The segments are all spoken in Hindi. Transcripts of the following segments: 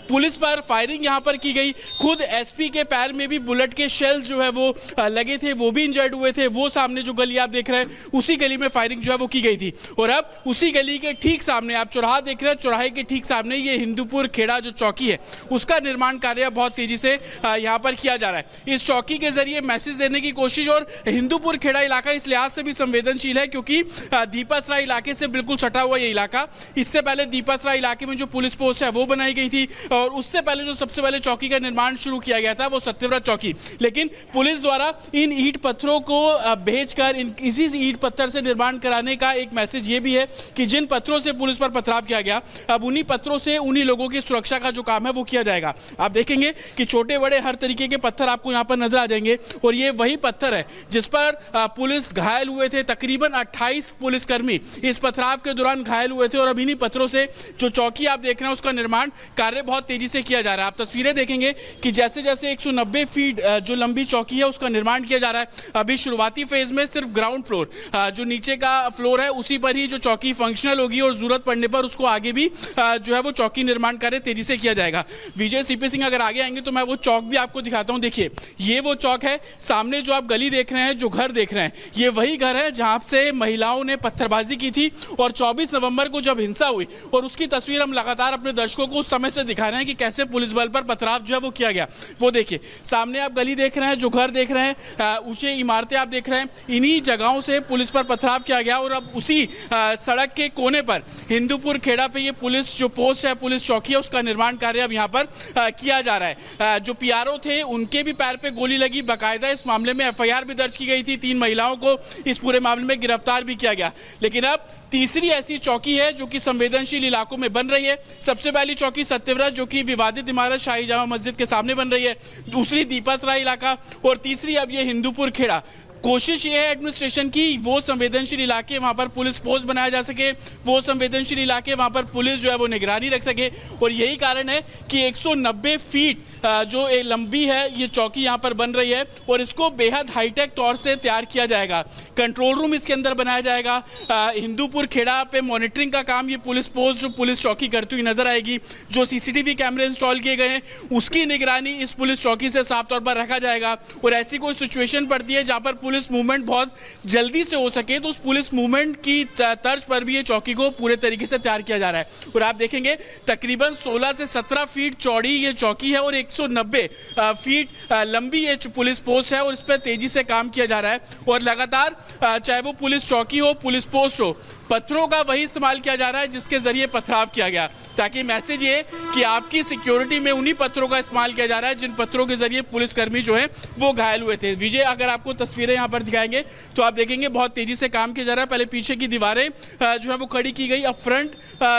पुलिस पर फायरिंग यहाँ पर की गई। खुद एसपी के पैर में भी बुलेट के शेल्स जो है वो लगे थे, वो भी इंजर्ड हुए थे। वो सामने जो गली आप देख रहे हैं, उसी गली में फायरिंग जो है वो की गई थी। और अब उसी गली के ठीक सामने आप चौराहा देख रहे हैं, चौराहे के ठीक सामने ये हिंदूपुर खेड़ा जो चौकी है, उसका निर्माण कार्य बहुत तेजी से यहाँ पर किया जा रहा है। इस चौकी के जरिए मैसेज देने की कोशिश, और हिंदूपुर खेड़ा इलाका इस लिहाज से भी संवेदनशील है क्योंकि दीपासरा इलाके से बिल्कुल सटा हुआ ये इलाका। इससे पहले दीपासरा इलाके में जो पुलिस पोस्ट है वो बनाई गई थी, और उससे पहले जो सबसे पहले चौकी का निर्माण शुरू किया गया था वो सत्यव्रत चौकी। लेकिन पुलिस द्वारा इन ईंट पत्थरों को भेजकर इसी ईंट पत्थर से निर्माण कराने का एक मैसेज ये भी है कि जिन पत्थरों से पुलिस पर पथराव किया गया, अब उन्हीं पत्थरों से उन्हीं लोगों की सुरक्षा का जो काम है वो किया जाएगा। आप देखेंगे कि छोटे बड़े हर तरीके के पत्थर आपको यहाँ पर नजर आ जाएंगे, और ये वही पत्थर है जिस पर पुलिस घायल हुए थे। तकरीबन 28 पुलिसकर्मी इस पथराव के दौरान घायल हुए थे, और अब इन्हीं पत्थरों से जो चौकी आप देख रहे हैं उसका निर्माण कार्य बहुत तेजी से किया जा रहा है। आप तस्वीरें देखेंगे कि जैसे जैसे 190 फीट जो लंबी चौकी है उसका निर्माण किया जा रहा है। अभी शुरुआती फेज में सिर्फ ग्राउंड फ्लोर, जो नीचे का फ्लोर है उसी पर ही जो चौकी फंक्शनल होगी, और जरूरत पड़ने पर उसको आगे भी जो है वो चौकी निर्माण कार्य तेजी से किया जाएगा। विजय सीपी सिंह अगर आगे आएंगे तो मैं वो चौक भी आपको दिखाता हूं। देखिए ये वो चौक है, सामने जो आप गली देख रहे हैं, जो घर देख रहे हैं, ये वही घर है जहां से महिलाओं ने पत्थरबाजी की थी। और 24 नवंबर को जब हिंसा हुई, और उसकी तस्वीर हम लगातार अपने दर्शकों को उस समय से दिखा रहे हैं कि कैसे पुलिस बल पर पथराव जो है वो किया गया। वो देखिए सामने आप गली देख रहे हैं, जो घर देख रहे हैं, ऊंचे इमारतें आप देख रहे हैं, इन्हीं जगहों से पुलिस पर पथराव किया गया। और अब उसी सड़क के कोने पर हिंदूपुर खेड़ा पे ये पुलिस जो पोस्ट है, पुलिस चौकी है, उसका निर्माण कार्य अब यहाँ पर किया जा रहा है। जो पीआरओ थे उनके भी पैर पे गोली लगी। बाकायदा इस मामले में एफआईआर भी दर्ज की गई थी। 3 महिलाओं को इस पूरे मामले में गिरफ्तार भी किया गया। लेकिन अब तीसरी ऐसी चौकी है जो कि संवेदनशील इलाकों में बन रही है। सबसे पहली चौकी सत्यव्रत, जो कि विवादित इमारत शाही जामा मस्जिद के सामने बन रही है। दूसरी दीपासरा इलाका, और तीसरी अब ये हिंदूपुर खेड़ा। कोशिश ये है एडमिनिस्ट्रेशन की, वो संवेदनशील इलाके वहां पर पुलिस पोस्ट बनाया जा सके, वो संवेदनशील इलाके वहां पर पुलिस जो है वो निगरानी रख सके। और यही कारण है कि 190 फीट जो लंबी है ये चौकी यहां पर बन रही है, और इसको बेहद हाईटेक तौर से तैयार किया जाएगा। कंट्रोल रूम इसके अंदर बनाया जाएगा। हिंदूपुर खेड़ा पे मॉनिटरिंग का काम ये पुलिस पोस्ट जो पुलिस चौकी करती हुई नजर आएगी। जो सीसीटीवी कैमरे इंस्टॉल किए गए हैं उसकी निगरानी इस पुलिस चौकी से साफ तौर पर रखा जाएगा। और ऐसी कोई सिचुएशन पड़ती है जहां पर पुलिस मूवमेंट बहुत जल्दी से हो सके, तो उस पुलिस मूवमेंट की तर्ज पर भी ये चौकी को पूरे तरीके से तैयार किया जा रहा है। और आप देखेंगे तकरीबन 16 से 17 फीट चौड़ी ये चौकी है, और 190 फीट लंबी ये पुलिस पोस्ट है, और इस पर तेजी से काम किया जा रहा है। और लगातार चाहे वो पुलिस चौकी हो, पुलिस पोस्ट हो, पत्थरों का वही इस्तेमाल किया जा रहा है जिसके जरिए पथराव किया गया, ताकि मैसेज ये कि आपकी सिक्योरिटी में उन्हीं पत्थरों का इस्तेमाल किया जा रहा है जिन पत्थरों के जरिए पुलिसकर्मी जो है वो घायल हुए थे। विजय अगर आपको तस्वीरें यहाँ पर दिखाएंगे तो आप देखेंगे बहुत तेजी से काम किया जा रहा है। पहले पीछे की दीवारें जो है वो खड़ी की गई, अब फ्रंट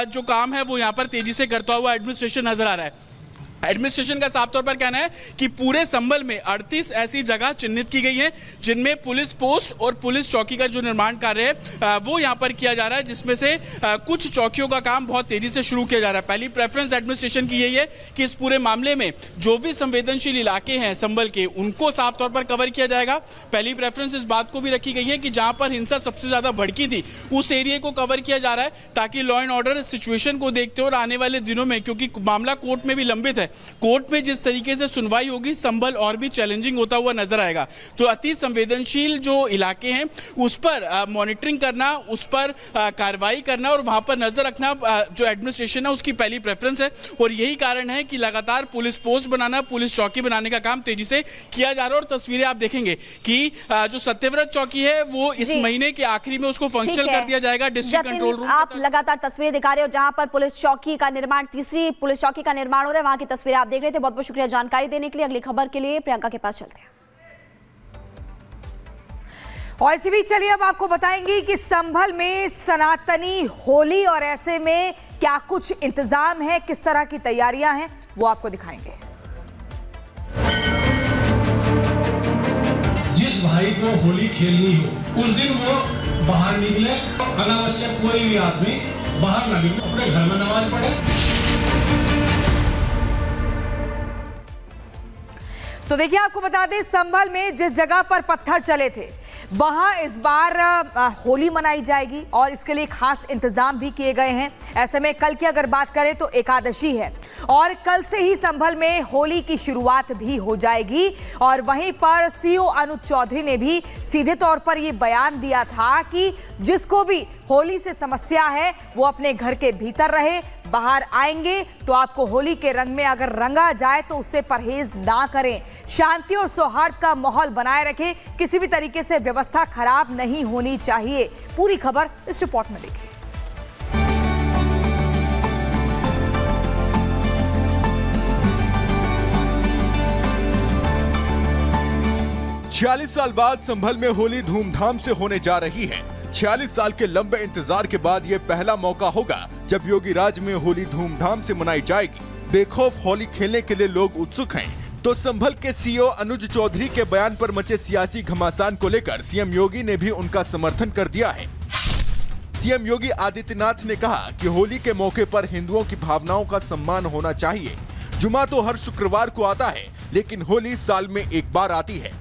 जो काम है वो यहाँ पर तेजी से करता हुआ एडमिनिस्ट्रेशन नजर आ रहा है। एडमिनिस्ट्रेशन का साफ तौर पर कहना है कि पूरे संभल में 38 ऐसी जगह चिन्हित की गई हैं जिनमें पुलिस पोस्ट और पुलिस चौकी का जो निर्माण कार्य है वो यहां पर किया जा रहा है, जिसमें से कुछ चौकियों का काम बहुत तेजी से शुरू किया जा रहा है। पहली प्रेफरेंस एडमिनिस्ट्रेशन की यही है कि इस पूरे मामले में जो भी संवेदनशील इलाके हैं संभल के, उनको साफ तौर पर कवर किया जाएगा। पहली प्रेफरेंस इस बात को भी रखी गई है कि जहां पर हिंसा सबसे ज्यादा भड़की थी उस एरिया को कवर किया जा रहा है, ताकि लॉ एंड ऑर्डर सिचुएशन को देखते हुए आने वाले दिनों में, क्योंकि मामला कोर्ट में भी लंबित है, कोर्ट में जिस तरीके से सुनवाई होगी संभल और भी चैलेंजिंग होता हुआ नजर आएगा। तो अति संवेदनशील जो इलाके हैं उस पर मॉनिटरिंग करना, उस पर कार्रवाई करना और वहां पर नजर रखना जो एडमिनिस्ट्रेशन है उसकी पहली प्रेफरेंस है। और यही कारण है कि लगातार पुलिस पोस्ट बनाना, पुलिस चौकी बनाने का काम तेजी से किया जा रहा है। और तस्वीरें आप देखेंगे कि जो सत्यव्रत चौकी है वो इस महीने के आखिरी में उसको फंक्शनल कर दिया जाएगा डिस्ट्रिक्ट कंट्रोल रूम। आप लगातार तस्वीरें दिखा रहे हो जहां पर पुलिस चौकी का निर्माण, तीसरी पुलिस चौकी का निर्माण हो रहा है, वहां की तस्वीरें आप देख रहे थे। बहुत बहुत शुक्रिया जानकारी देने के लिए। अगली खबर के लिए प्रियंका के पास चलते हैं। और इसी बीच चलिए अब आपको बताएंगे कि संभल में सनातनी होली और ऐसे में क्या कुछ इंतजाम है, किस तरह की तैयारियां हैं, वो आपको दिखाएंगे। जिस भाई को होली खेलनी हो उस दिन वो बाहर निकले, अनावश्यक कोई भी आदमी बाहर ना निकले, अपने घर में नमाज पढ़े। तो देखिए आपको बता दें, संभल में जिस जगह पर पत्थर चले थे वहां इस बार होली मनाई जाएगी और इसके लिए खास इंतजाम भी किए गए हैं। ऐसे में कल की अगर बात करें तो एकादशी है और कल से ही संभल में होली की शुरुआत भी हो जाएगी। और वहीं पर सीओ अनुज चौधरी ने भी सीधे तौर पर यह बयान दिया था कि जिसको भी होली से समस्या है वो अपने घर के भीतर रहे, बाहर आएंगे तो आपको होली के रंग में अगर रंगा जाए तो उससे परहेज ना करें, शांति और सौहार्द का माहौल बनाए रखें, किसी भी तरीके से व्यवस्था खराब नहीं होनी चाहिए। पूरी खबर इस रिपोर्ट में देखिए। 46 साल बाद संभल में होली धूमधाम से होने जा रही है। 46 साल के लंबे इंतजार के बाद ये पहला मौका होगा जब योगी राज में होली धूमधाम से मनाई जाएगी। बेखौफ होली खेलने के लिए लोग उत्सुक हैं। तो संभल के सीओ अनुज चौधरी के बयान पर मचे सियासी घमासान को लेकर सीएम योगी ने भी उनका समर्थन कर दिया है। सीएम योगी आदित्यनाथ ने कहा कि होली के मौके पर हिंदुओं की भावनाओं का सम्मान होना चाहिए। जुमा तो हर शुक्रवार को आता है, लेकिन होली साल में एक बार आती है।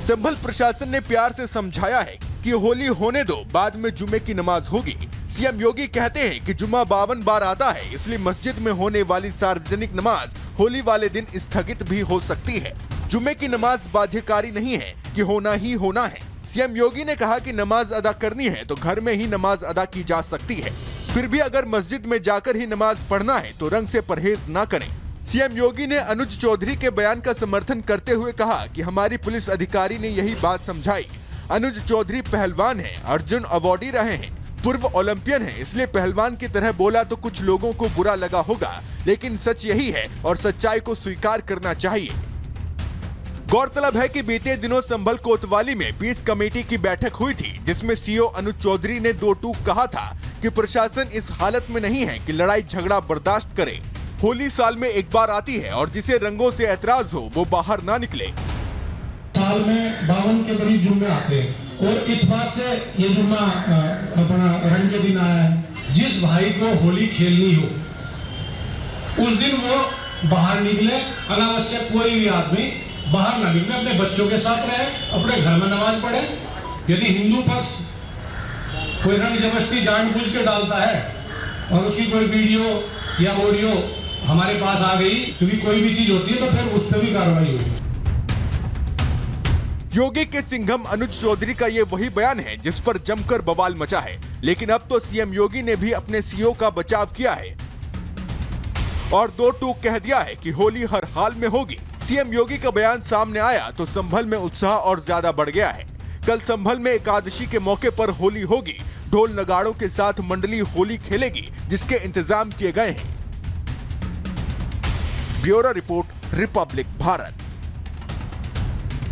संभल प्रशासन ने प्यार से समझाया है कि होली होने दो, बाद में जुमे की नमाज होगी। सीएम योगी कहते हैं कि जुमा 52 बार आता है, इसलिए मस्जिद में होने वाली सार्वजनिक नमाज होली वाले दिन स्थगित भी हो सकती है। जुमे की नमाज बाध्यकारी नहीं है कि होना ही होना है। सीएम योगी ने कहा कि नमाज अदा करनी है तो घर में ही नमाज अदा की जा सकती है। फिर भी अगर मस्जिद में जाकर ही नमाज पढ़ना है तो रंग से परहेज न करें। सीएम योगी ने अनुज चौधरी के बयान का समर्थन करते हुए कहा कि हमारी पुलिस अधिकारी ने यही बात समझाई। अनुज चौधरी पहलवान हैं, अर्जुन अवार्डी रहे हैं, पूर्व ओलंपियन हैं, इसलिए पहलवान की तरह बोला तो कुछ लोगों को बुरा लगा होगा, लेकिन सच यही है और सच्चाई को स्वीकार करना चाहिए। गौरतलब है कि बीते दिनों संभल कोतवाली में पीस कमेटी की बैठक हुई थी, जिसमें सीओ अनुज चौधरी ने दो टूक कहा था कि प्रशासन इस हालत में नहीं है कि लड़ाई झगड़ा बर्दाश्त करे। होली साल में एक बार आती है और जिसे रंगों से ऐतराज हो वो बाहर ना निकले। साल में 52 के करीब जुम्मे आते हैं और इत्तेफाक से ये जुम्मा अपना रंग के दिन आया है। जिस भाई को होली खेलनी हो उस दिन वो बाहर निकले, अनावश्यक कोई भी आदमी बाहर ना निकले, अपने बच्चों के साथ रहे, अपने घर में नमाज पढ़े। यदि हिंदू पक्ष कोई रंग जबरदस्ती जानबूझ के डालता है और उसकी कोई वीडियो या ऑडियो हमारे पास आ गई, क्योंकि कोई भी चीज होती है तो फिर उस पर भी कार्रवाई होगी। योगी के सिंघम अनुज चौधरी का ये वही बयान है जिस पर जमकर बवाल मचा है, लेकिन अब तो सीएम योगी ने भी अपने सीओ का बचाव किया है और दो टूक कह दिया है कि होली हर हाल में होगी। सीएम योगी का बयान सामने आया तो संभल में उत्साह और ज्यादा बढ़ गया है। कल संभल में एकादशी के मौके पर होली होगी। ढोल नगाड़ों के साथ मंडली होली खेलेगी, जिसके इंतजाम किए गए हैं। Bureau report, Republic Bharat.